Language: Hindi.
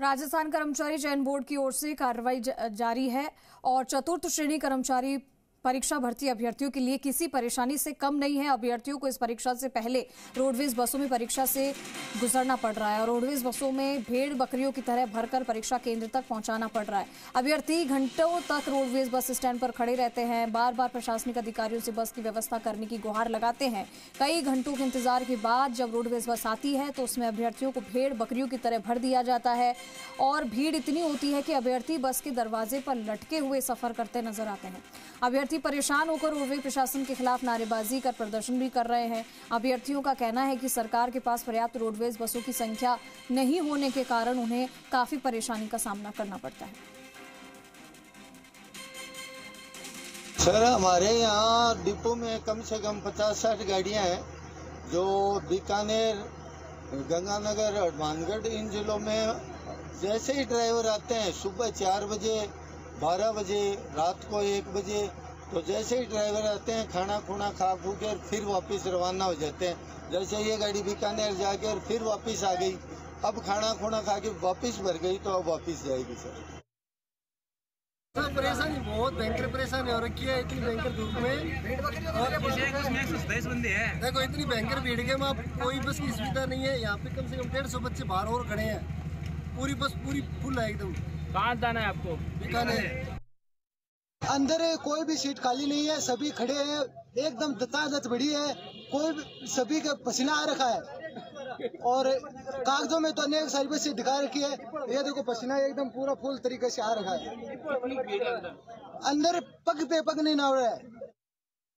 राजस्थान कर्मचारी चयन बोर्ड की ओर से कार्रवाई जारी है और चतुर्थ श्रेणी कर्मचारी परीक्षा भर्ती अभ्यर्थियों के लिए किसी परेशानी से कम नहीं है। अभ्यर्थियों को इस परीक्षा से पहले रोडवेज बसों में परीक्षा से गुजरना पड़ रहा है और रोडवेज बसों में भेड़ बकरियों की तरह भरकर परीक्षा केंद्र तक पहुंचाना पड़ रहा है। अभ्यर्थी घंटों तक रोडवेज बस स्टैंड पर खड़े रहते हैं, बार बार प्रशासनिक अधिकारियों से बस की व्यवस्था करने की गुहार लगाते हैं। कई घंटों के इंतजार के बाद जब रोडवेज बस आती है तो उसमें अभ्यर्थियों को भेड़ बकरियों की तरह भर दिया जाता है और भीड़ इतनी होती है कि अभ्यर्थी बस के दरवाजे पर लटके हुए सफर करते नजर आते हैं। अभ्यर्थी परेशान होकर रोडवेज प्रशासन के खिलाफ नारेबाजी कर प्रदर्शन भी कर रहे हैं। अभ्यर्थियों का कहना है कि सरकार के पास पर्याप्त रोडवेज बसों की संख्या नहीं होने के कारण उन्हें काफी परेशानी का सामना करना पड़ता है। सर, हमारे यहाँ डिपो में कम से कम 50-60 गाड़ियाँ हैं जो बीकानेर, गंगानगर और मानगढ़ इन जिलों में जैसे ही ड्राइवर आते हैं सुबह 4 बजे, 12 बजे, रात को 1 बजे, तो जैसे ही ड्राइवर आते हैं खाना खुना खा खू के फिर वापस रवाना हो जाते हैं। जैसे ये गाड़ी बीकानेर जाके और फिर वापस आ गई, अब खाना खुना खा के वापस भर गई तो अब वापस जाएगी। सर परेशानी बहुत भयंकर परेशानी हो रखी है इतनी भयंकर धूप में, और बंदे हैं। देखो इतनी भयंकर भीड़ के में कोई बस की सुविधा नहीं है। यहाँ पे कम से कम 150 बच्चे बाहर और खड़े हैं, पूरी बस पूरी फुल है एकदम। कहाँ जाना है आपको? बीकानेर। अंदर कोई भी सीट खाली नहीं है, सभी खड़े हैं, एकदम दत्तादत्त बड़ी है, कोई सभी का पसीना आ रखा है और कागजों में तो अनेक सारी बस दिखा रखी है। ये देखो पसीना एकदम पूरा फुल तरीके से आ रखा है, अंदर पग पे पग नहीं ना हो रहा है।